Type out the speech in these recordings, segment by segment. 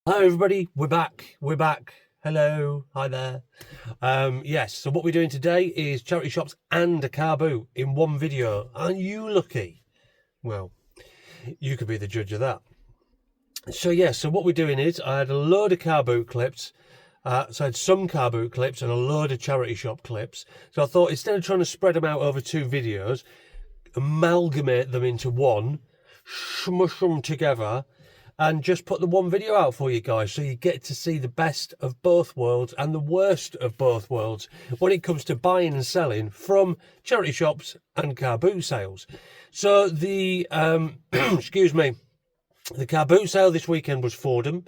Hi everybody, we're back. Hello, hi there. Yes, so what we're doing today is charity shops and a car boot in one video. Aren't you lucky? Well, you could be the judge of that. So what we're doing is I had a load of car boot clips. So I had some car boot clips and a load of charity shop clips. So I thought instead of trying to spread them out over two videos, amalgamate them into one, smush them together, and just put the one video out for you guys so you get to see the best of both worlds and the worst of both worlds when it comes to buying and selling from charity shops and car boot sales. So the excuse me, the car boot sale this weekend was Fordham,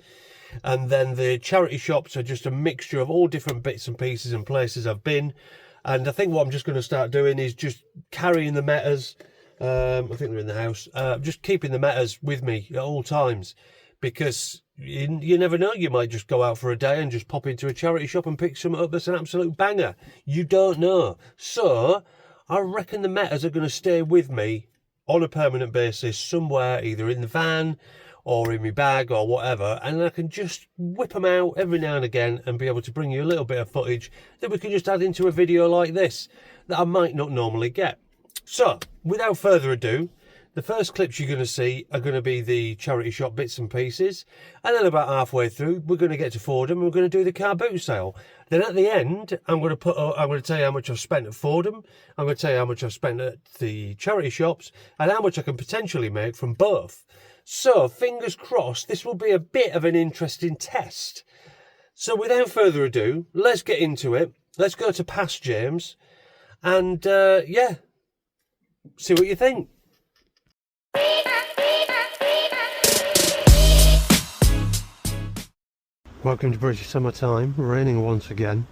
and then the charity shops are just a mixture of all different bits and pieces and places I've been. And I think what I'm just going to start doing is just carrying the metas. I think they're in the house. Just keeping the metas with me at all times, because you never know. You might just go out for a day and just pop into a charity shop and pick something up that's an absolute banger. You don't know. So I reckon the metas are going to stay with me on a permanent basis somewhere, either in the van or in my bag or whatever, and I can just whip them out every now and again and be able to bring you a little bit of footage that we can just add into a video like this that I might not normally get. So, without further ado, the first clips you're going to see are going to be the charity shop bits and pieces, and then about halfway through, we're going to get to Fordham and we're going to do the car boot sale. Then at the end, I'm going to tell you how much I've spent at Fordham, I'm going to tell you how much I've spent at the charity shops, and how much I can potentially make from both. So, fingers crossed, this will be a bit of an interesting test. So, without further ado, let's get into it. Let's go to Past James, and yeah, see what you think. Welcome to British summertime, raining once again.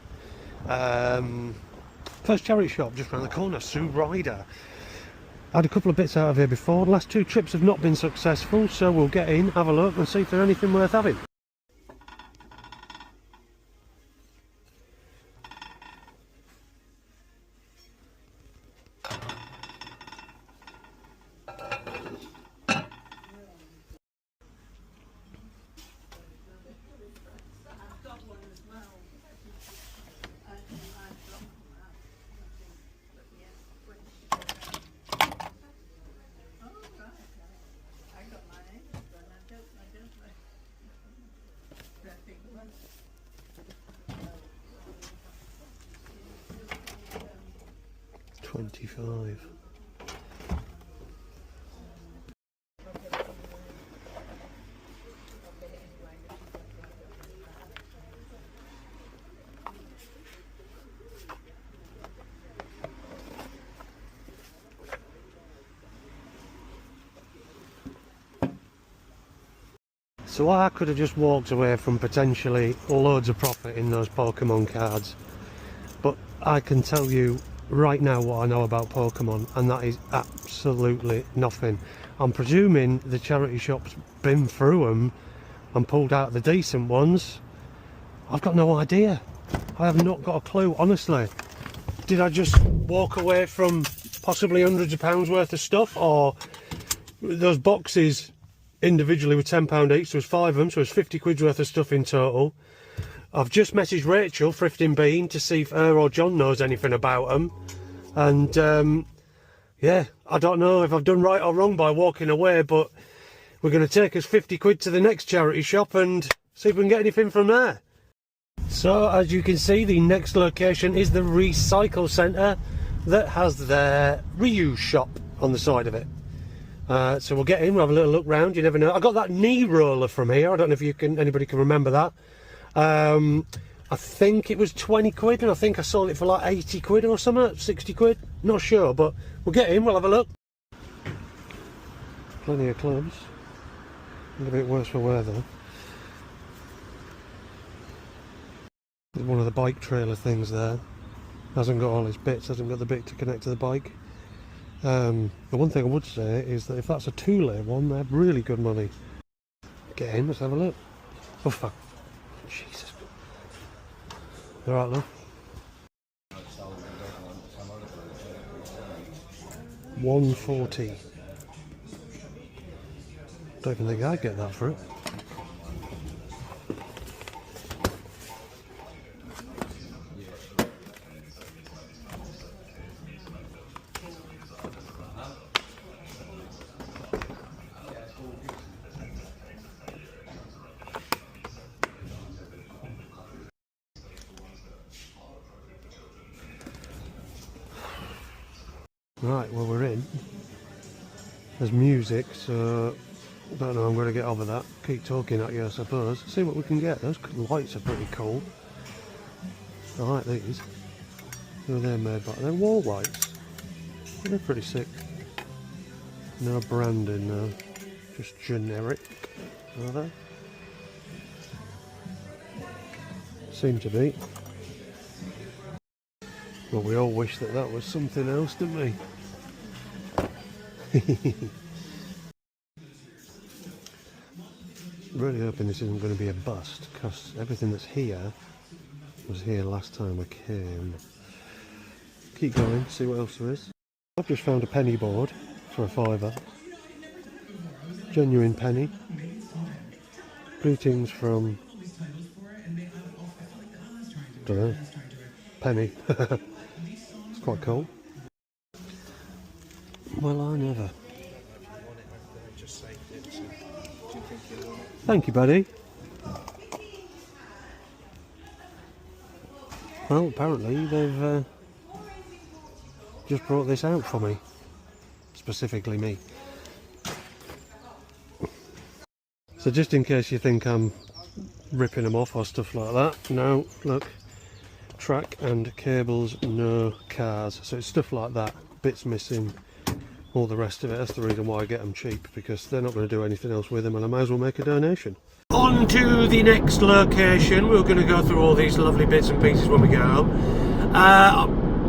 First charity shop just around the corner, Sue Ryder. I had a couple of bits out of here before. The last two trips have not been successful, so we'll get in, have a look and see if there's anything worth having. $25. So I could have just walked away from potentially loads of profit in those Pokemon cards, but I can tell you right now what I know about Pokemon, and that is absolutely nothing. I'm presuming the charity shop's been through them and pulled out the decent ones. I've got no idea. I have not got a clue, honestly. Did I just walk away from possibly hundreds of pounds worth of stuff, or those boxes individually were £10 each, so there's 5 of them, so there's 50 quid's worth of stuff in total. I've just messaged Rachel, Thrifting Bean, to see if her or John knows anything about them. And yeah, I don't know if I've done right or wrong by walking away, but we're going to take us 50 quid to the next charity shop and see if we can get anything from there. So as you can see, the next location is the recycle centre that has their reuse shop on the side of it. So we'll get in, we'll have a little look round, you never know. I got that knee roller from here, I don't know if anybody can remember that. I think it was 20 quid, and I think I sold it for like 80 quid or something, 60 quid, not sure, but we'll get in, we'll have a look. Plenty of clubs, a little bit worse for wear though. There's one of the bike trailer things there, hasn't got all its bits, hasn't got the bit to connect to the bike. The one thing I would say is that if that's a two-layer one, they're really good money. Get in, let's have a look. Oh fuck. Jesus. Alright, love. 140. Don't even think I'd get that for it. Right, well we're in. There's music, so I don't know, I'm going to get over that. Keep talking at you, I suppose. See what we can get. Those lights are pretty cool. I like these. Who are they made by? They're wall lights. They're pretty sick. No branding though. Just generic. Are they? Seem to be. Well, we all wish that that was something else, didn't we? Really hoping this isn't going to be a bust, because everything that's here was here last time I came. Keep going, see what else there is. I've just found a penny board for a £5. Genuine penny. Greetings from... don't know. Penny. It's quite cool. Well, I never. Thank you, buddy. Well, apparently they've just brought this out for me. Specifically me. So just in case you think I'm ripping them off or stuff like that, no, look. Track and cables, no cars. So it's stuff like that. Bits missing. All the rest of it. That's the reason why I get them cheap, because they're not going to do anything else with them, and I might as well make a donation. On to the next location. We're going to go through all these lovely bits and pieces when we get home.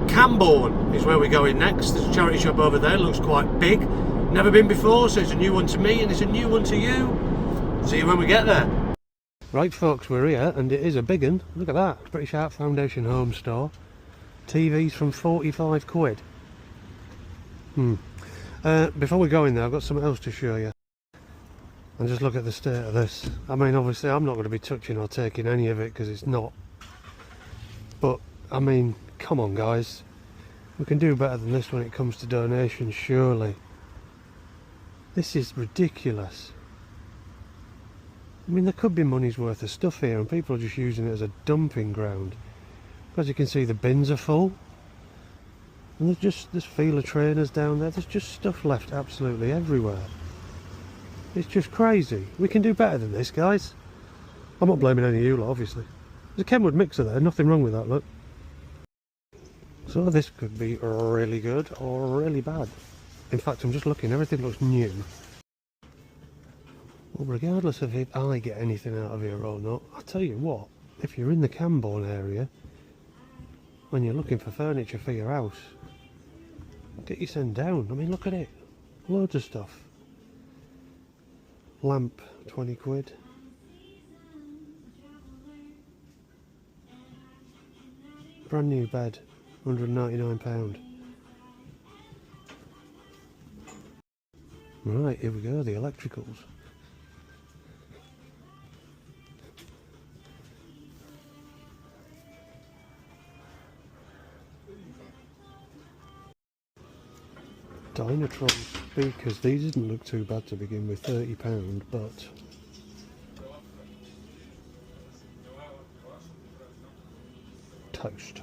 Cambourne is where we're going next. There's a charity shop over there. It looks quite big. Never been before, so it's a new one to me and it's a new one to you. See you when we get there. Right folks, we're here and it is a big one. Look at that. British Art Foundation home store. TVs from 45 quid. Before we go in there, I've got something else to show you. And just look at the state of this. I mean, obviously I'm not going to be touching or taking any of it because it's not. But, I mean, come on guys. We can do better than this when it comes to donations, surely. This is ridiculous. I mean, there could be money's worth of stuff here and people are just using it as a dumping ground. As you can see, the bins are full. And there's feeler trainers down there. There's just stuff left absolutely everywhere. It's just crazy. We can do better than this, guys. I'm not blaming any of you lot, obviously. There's a Kenwood mixer there. Nothing wrong with that, look. So this could be really good or really bad. In fact, I'm just looking. Everything looks new. Well, regardless of if I get anything out of here or not, I'll tell you what. If you're in the Cambourne area, when you're looking for furniture for your house, get you sent down. I mean, look at it. Loads of stuff. Lamp, 20 quid. Brand new bed, £199. Right, here we go, the electricals. Dynatron speakers, these didn't look too bad to begin with, £30, but toast.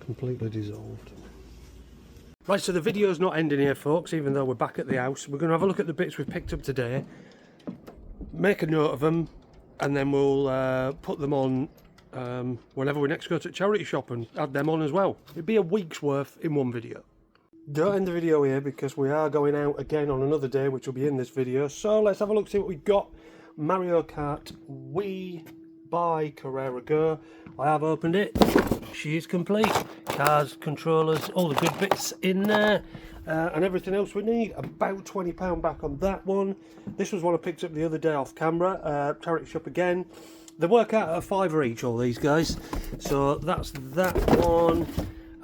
Completely dissolved. Right, so the video's not ending here folks, even though we're back at the house. We're going to have a look at the bits we've picked up today, make a note of them, and then we'll put them on whenever we next go to a charity shop and add them on as well. It'd be a week's worth in one video. Don't end the video here because we are going out again on another day, which will be in this video. So let's have a look, see what we got. Mario Kart Wii by Carrera Go. I have opened it. She is complete. Cars, controllers, all the good bits in there. And everything else we need. About £20 back on that one. This was one I picked up the other day off camera. Charity shop again. They work out at a £5 each, all these guys. So that's that one.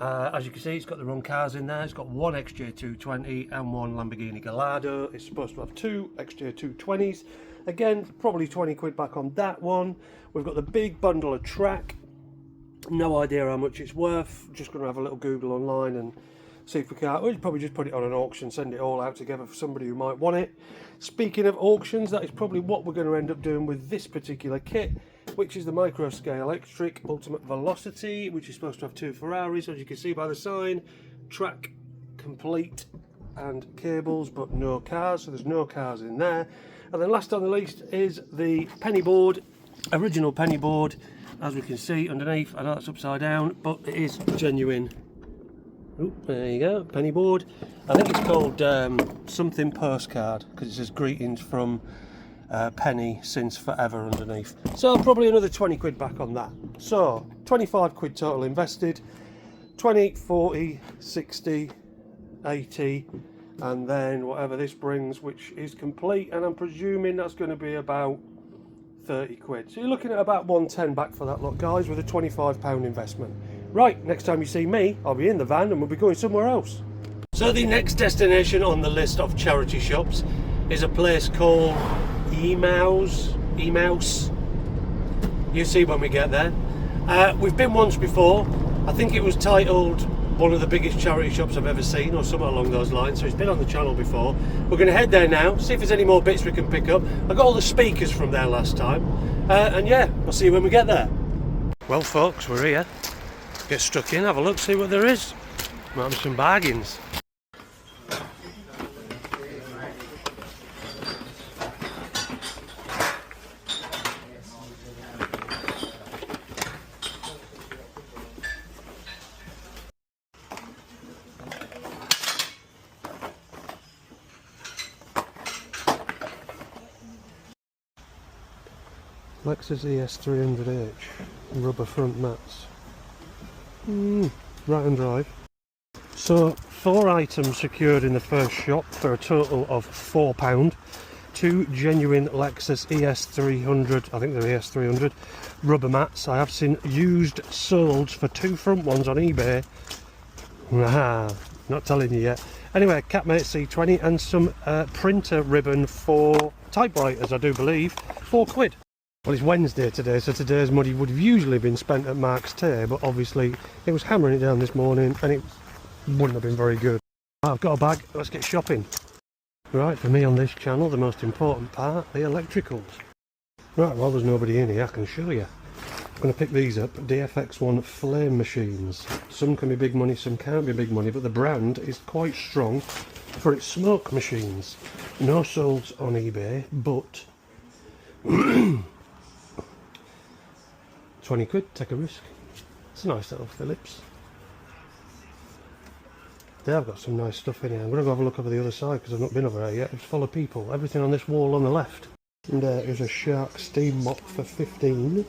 As you can see, it's got the wrong cars in there. It's got one XJ220 and one Lamborghini Gallardo. It's supposed to have two XJ220s. Again, probably 20 quid back on that one. We've got the big bundle of track. No idea how much it's worth. Just going to have a little Google online and see if we can. We'll probably just put it on an auction, send it all out together for somebody who might want it. Speaking of auctions, that is probably what we're going to end up doing with this particular kit, which is the Microscale Electric Ultimate Velocity, which is supposed to have two Ferraris, as you can see by the sign. track complete and cables, but no cars, so there's no cars in there. And then last on the least is the penny board, original penny board, as we can see underneath. I know that's upside down, but it is genuine. Oop, there you go, penny board. I think it's called something postcard, because it says greetings from Penny since forever underneath. So probably another 20 quid back on that. So 25 quid total invested, 20, 40, 60, 80, and then whatever this brings, which is complete, and I'm presuming that's going to be about 30 quid. So you're looking at about 110 back for that lot, guys, with a £25 investment. Right, next time you see me, I'll be in the van and we'll be going somewhere else. So the next destination on the list of charity shops is a place called Emaus. You see when we get there. We've been once before. I think it was titled one of the biggest charity shops I've ever seen, or something along those lines, so it's been on the channel before. We're going to head there now, see if there's any more bits we can pick up. I got all the speakers from there last time, and yeah, we'll see you when we get there. Well folks, we're here. Get stuck in, have a look, see what there is. Might have some bargains. Lexus ES300H, rubber front mats. Right and drive. So 4 items secured in the first shop for a total of £4. 2 genuine Lexus ES300, I think they're ES300 rubber mats. I have seen used sold for 2 front ones on eBay. Not telling you yet. Anyway, Catmate C20 and some printer ribbon for typewriters, I do believe. 4 quid. Well, it's Wednesday today, so today's money would have usually been spent at Mark's Tay, but obviously it was hammering it down this morning and it wouldn't have been very good. I've got a bag, let's get shopping. Right, for me on this channel, the most important part, the electricals. Right, well there's nobody in here, I can show you. I'm going to pick these up, DFX1 flame machines. Some can be big money, some can't be big money, but the brand is quite strong for its smoke machines. No solds on eBay, but 20 quid, take a risk. It's a nice little Philips. They have got some nice stuff in here. I'm going to go have a look over the other side because I've not been over there yet. It's full of people. Everything on this wall on the left. And here's a Shark steam mop for 15.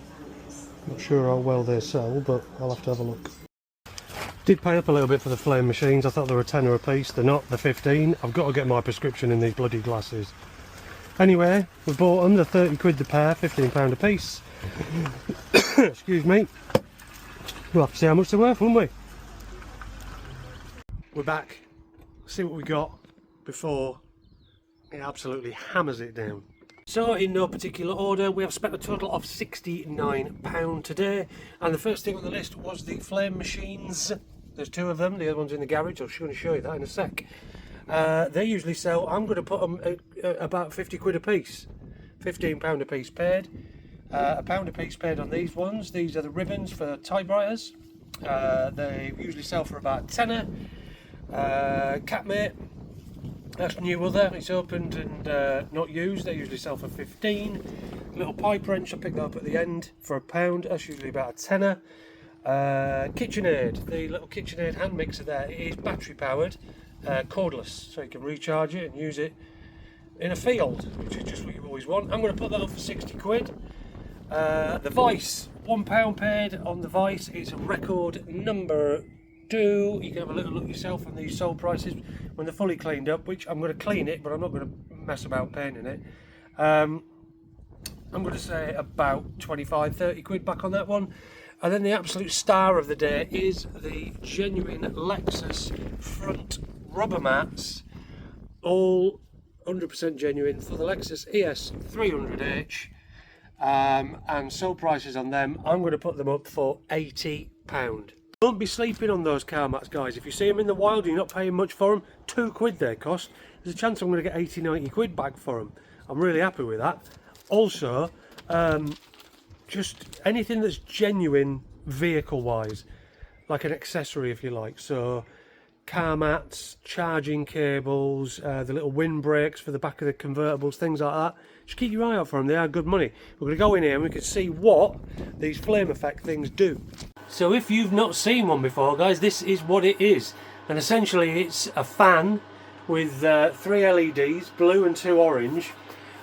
Not sure how well they sell, but I'll have to have a look. Did pay up a little bit for the flame machines. I thought they were a tenner a piece. They're not, they're 15. I've got to get my prescription in these bloody glasses. Anyway, we bought them. They're 30 quid the pair, £15 a piece. Excuse me. We'll have to see how much they're worth, won't we? We're back. See what we got before it absolutely hammers it down. So, in no particular order, we have spent a total of £69 today, and the first thing on the list was the flame machines. There's 2 of them, the other one's in the garage. I'm going to show you that in a sec. They usually sell, I'm going to put them at about 50 quid a piece. £15 a piece paid. £1 a piece paid on these ones. These are the ribbons for typewriters. They usually sell for about a tenner. Catmate, that's new other, it's opened and not used. They usually sell for 15. Little pipe wrench, I picked that up at the end for £1. That's usually about a tenner. KitchenAid, the little KitchenAid hand mixer there, it is battery powered, cordless, so you can recharge it and use it in a field, which is just what you always want. I'm going to put that up for 60 quid. The Vice, £1 paid on the Vice. It's a record number 2. You can have a little look yourself on these sold prices when they're fully cleaned up, which I'm going to clean it, but I'm not going to mess about painting it. I'm going to say about 25-30 quid back on that one. And then the absolute star of the day is the genuine Lexus front rubber mats, all 100% genuine for the Lexus ES300H. And sold prices on them, I'm going to put them up for £80. Don't be sleeping on those car mats, guys. If you see them in the wild and you're not paying much for them, 2 quid they cost. There's a chance I'm going to get 80-90 quid back for them. I'm really happy with that. Also, just anything that's genuine vehicle wise, like an accessory if you like. So car mats, charging cables, the little windbreaks for the back of the convertibles, things like that. Just keep your eye out for them, they are good money. We're going to go in here and we can see what these flame effect things do. So if you've not seen one before, guys, this is what it is. And essentially it's a fan with 3 LEDs, blue and 2 orange,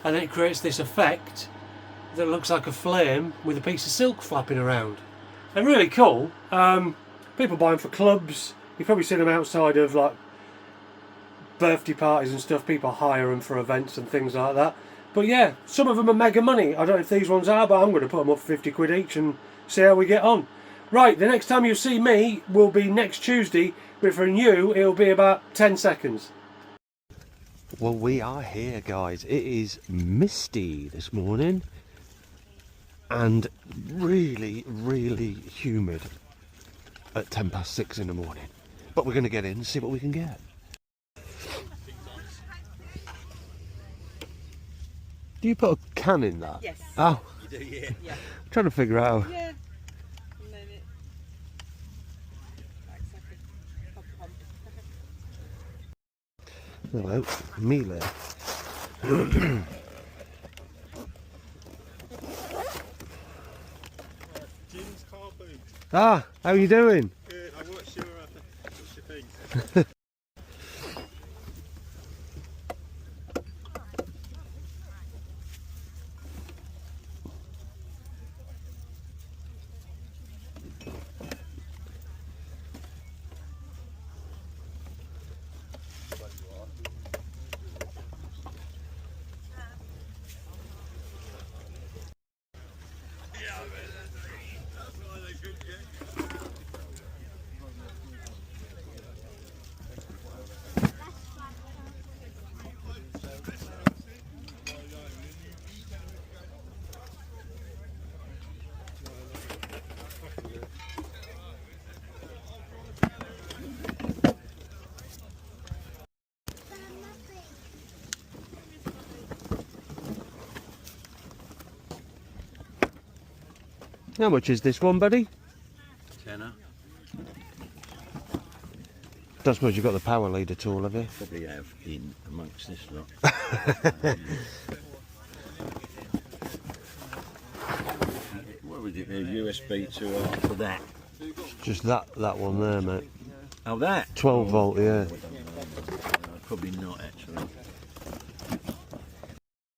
and then it creates this effect that looks like a flame with a piece of silk flapping around. They're really cool. People buy them for clubs. You've probably seen them outside of like birthday parties and stuff. People hire them for events and things like that. But yeah, some of them are mega money. I don't know if these ones are, but I'm going to put them up for 50 quid each and see how we get on. Right, the next time you see me will be next Tuesday, but for you it'll be about 10 seconds. Well, we are here, guys. It is misty this morning and really, really humid at 6:10 in the morning. But we're going to get in and see what we can get. Do you put a can in that? Yes. Oh. You do, yeah. Yeah. I'm trying to figure out. Yeah. And then it... Like second. Pump. Hello, Mila. Jim's carboot. Ah, how are you doing? Good. I watched your thing. How much is this one, buddy? Tenner. Don't suppose you've got the power leader tool, have you? Probably have in amongst this lot. What would it be? USB to after that? Just that one there, mate. Oh, that? 12 volt, yeah. Probably not actually.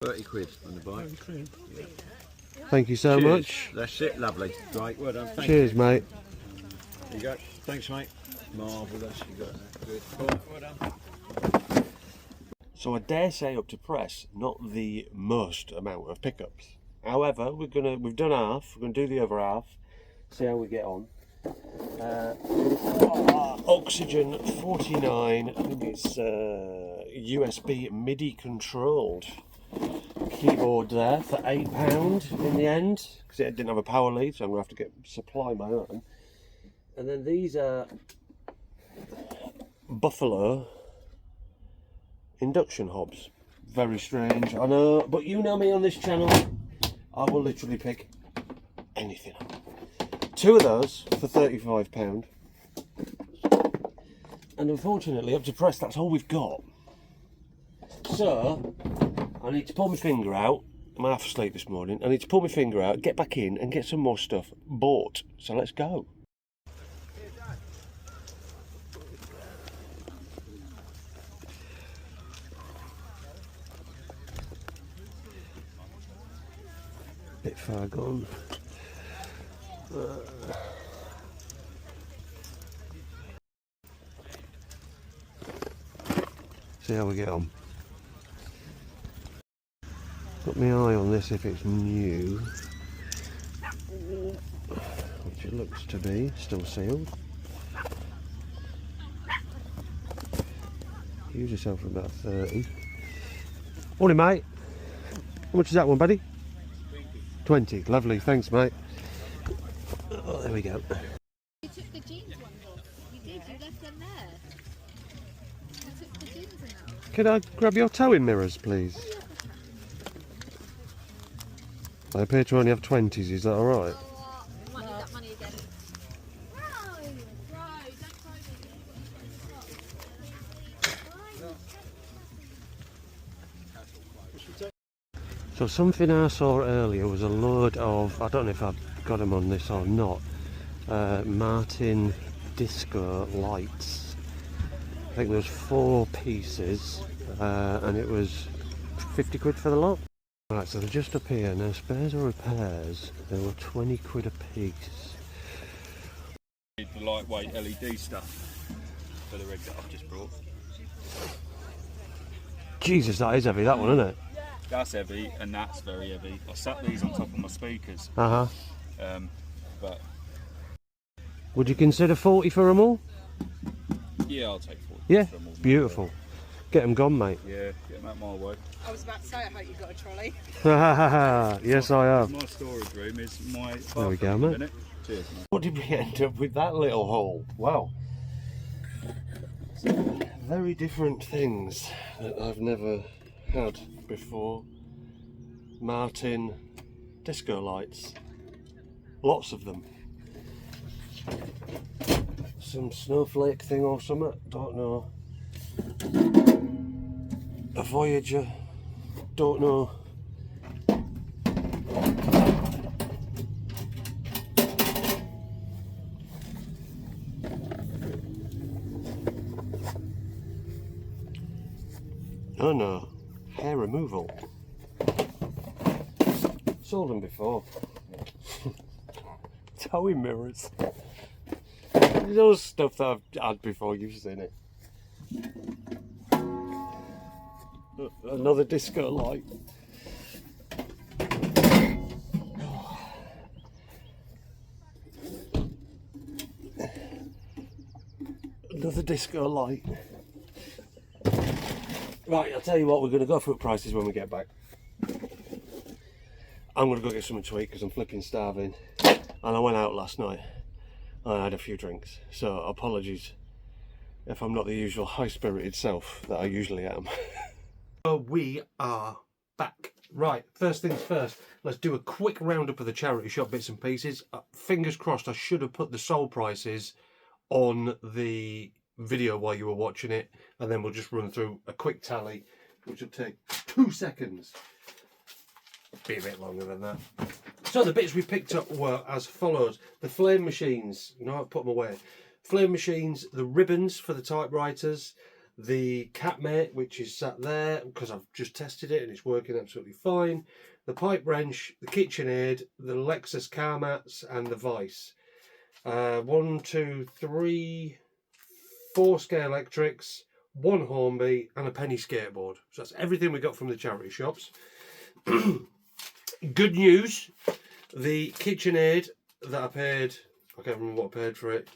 30 quid on the bike. Thank you so Cheers. much. That's it, lovely. Right, well done. Thank Cheers, mate. you. There you go. Thanks, mate. Marvellous. You got that. Good. Cool. Well done. So I dare say up to press, not the most amount of pickups. However, we've done half. We're gonna do the other half. See how we get on. Oxygen 49. I think it's USB MIDI controlled keyboard there for £8 in the end because it didn't have a power lead, so I'm gonna have to supply my own. And then these are Buffalo induction hobs. Very strange, I know, but you know me on this channel, I will literally pick anything up. 2 of those for £35, and unfortunately up to press that's all we've got. So I need to pull my finger out. I'm half asleep this morning. I need to pull my finger out, get back in and get some more stuff bought. So let's go. Bit far gone. See how we get on. Got my eye on this if it's new, which it looks to be, still sealed. Use yourself for about 30. Morning, mate. How much is that one, buddy? 20. Lovely, thanks, mate. Oh, there we go. You took the jeans ones off. You did, you left them there. You took the jeans out. Could I grab your towing mirrors, please? I appear to only have 20s, is that alright? Oh, you might need that money again. Bro, don't throw me. So something I saw earlier was a load of, I don't know if I've got them on this or not, Martin disco lights. I think there was 4 pieces and it was 50 quid for the lot. Right, so they're just up here. Now spares or repairs, they were 20 quid a piece. The lightweight LED stuff for the rig that I've just brought. Jesus, that is heavy, that one, isn't it? That's heavy and that's very heavy. I sat these on top of my speakers. Uh-huh. But Would you consider 40 for them all? yeah, I'll take 40. Yeah, for them all. beautiful. Get them gone, mate. Yeah, get them out my way. I was about to say, I hope you got a trolley. Yes, I have. My storage room is my There we go, bathroom at mate. the minute. Cheers, mate. What did we end up with that little hole? Wow. Very different things that I've never had before. Martin disco lights. Lots of them. Some snowflake thing or something, don't know. A Voyager, don't know. Oh no, hair removal. Sold them before. Towing mirrors. Those stuff that I've had before, you've seen it. Another disco light. Another disco light. Right, I'll tell you what, we're going to go through prices when we get back. I'm going to go get something to eat because I'm flipping starving. And I went out last night and I had a few drinks. So apologies if I'm not the usual high-spirited self that I usually am. So we are back. Right, first things first, let's do a quick roundup of the charity shop bits and pieces. Fingers crossed, I should have put the sold prices on the video while you were watching it, and then we'll just run through a quick tally, which will take 2 seconds. Be a bit longer than that. So the bits we picked up were as follows: the flame machines. No, I've put them away. Flame machines, the ribbons for the typewriters, the Catmate, which is sat there because I've just tested it and it's working absolutely fine, the pipe wrench, the KitchenAid, the Lexus car mats, and the Vice. 1, 2, 3, 4 scale electrics, 1 Hornby, and a penny skateboard. So that's everything we got from the charity shops. Good news, the KitchenAid that I paid, I can't remember what I paid for it,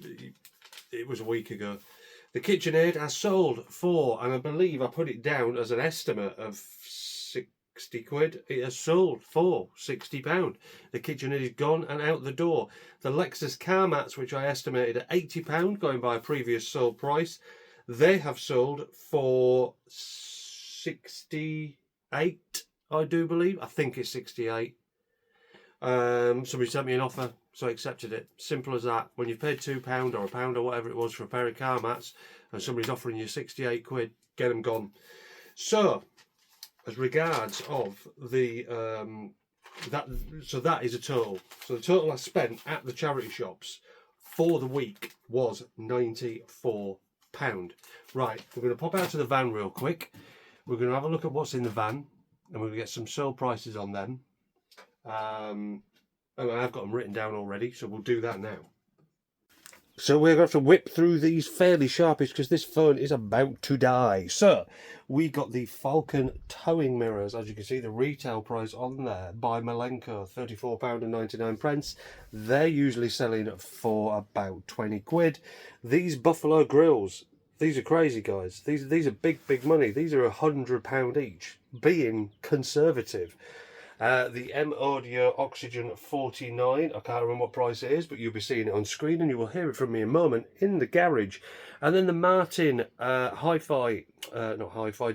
it was a week ago. The KitchenAid has sold for, and I believe I put it down as an estimate of 60 quid. It has sold for £60. The KitchenAid is gone and out the door. The Lexus car mats, which I estimated at £80, going by a previous sold price, they have sold for 68, I do believe. I think it's 68. Somebody sent me an offer, so I accepted it. Simple as that. When you've paid £2 or £1 or whatever it was for a pair of car mats, and somebody's offering you 68 quid, get them gone. So, as regards of the that is a total. So the total I spent at the charity shops for the week was £94. Right, we're going to pop out to the van real quick. We're going to have a look at what's in the van, and we're going to get some sale prices on them. And I've got them written down already, so we'll do that now. So we're going to have to whip through these fairly sharpish because this phone is about to die. So we got the Falcon towing mirrors. As you can see, the retail price on there by Malenko, £34.99. They're usually selling for about 20 quid. These Buffalo grills, these are crazy, guys. These are big money. These are £100 each, being conservative. The M Audio Oxygen 49, I can't remember what price it is, but you'll be seeing it on screen and you will hear it from me in a moment in the garage. And then the Martin hi-fi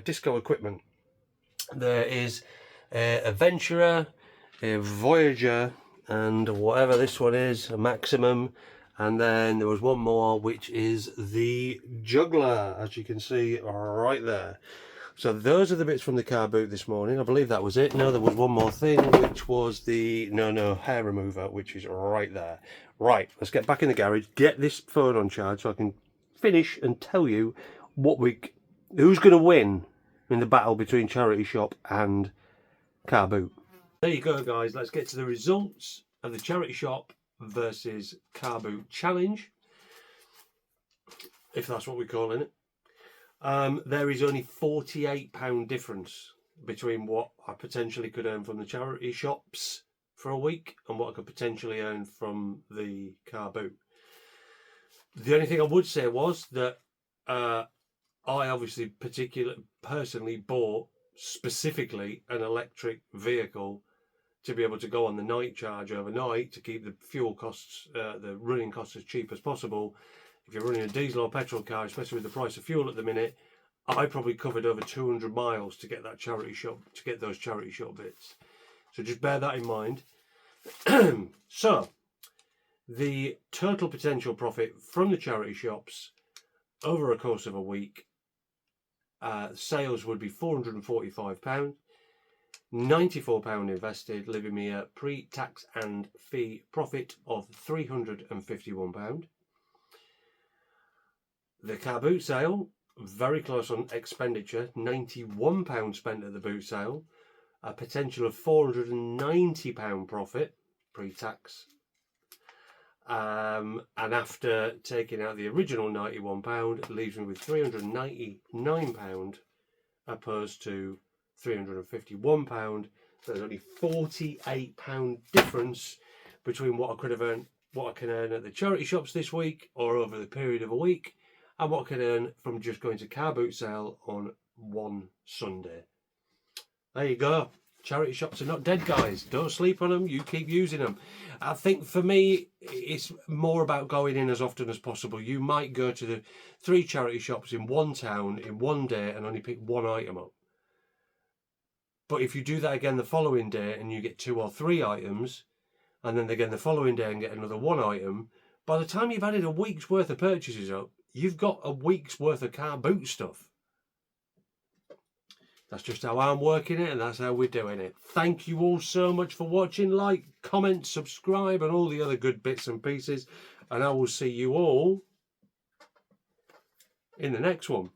disco equipment. There is a Venturer, a Voyager, and whatever this one is, a Maximum. And then there was one more, which is the Juggler, as you can see right there. So those are the bits from the car boot this morning. I believe that was it. No, there was one more thing, which was the hair remover, which is right there. Right, let's get back in the garage, get this phone on charge so I can finish and tell you who's going to win in the battle between Charity Shop and car boot. There you go, guys. Let's get to the results of the Charity Shop versus car boot challenge, if that's what we're calling it. There is only £48 difference between what I potentially could earn from the charity shops for a week and what I could potentially earn from the car boot. The only thing I would say was that I obviously personally bought specifically an electric vehicle to be able to go on the night charge overnight to keep the fuel costs, the running costs as cheap as possible. If you're running a diesel or petrol car, especially with the price of fuel at the minute, I probably covered over 200 miles to get that charity shop, to get those charity shop bits. So just bear that in mind. So, the total potential profit from the charity shops over a course of a week, sales would be £445, £94 invested, leaving me a pre-tax and fee profit of £351. The car boot sale, very close on expenditure, £91 spent at the boot sale, a potential of £490 profit pre-tax, and after taking out the original £91, leaves me with £399 opposed to £351. So there's only £48 difference between what I could have earned, what I can earn at the charity shops this week or over the period of a week, and what I can earn from just going to car boot sale on one Sunday. There you go. Charity shops are not dead, guys. Don't sleep on them. You keep using them. I think for me, it's more about going in as often as possible. You might go to the 3 charity shops in one town in one day and only pick one item up. But if you do that again the following day and you get 2 or 3 items, and then again the following day and get another 1 item, by the time you've added a week's worth of purchases up, you've got a week's worth of car boot stuff. That's just how I'm working it, and that's how we're doing it. Thank you all so much for watching. Like, comment, subscribe, and all the other good bits and pieces. And I will see you all in the next one.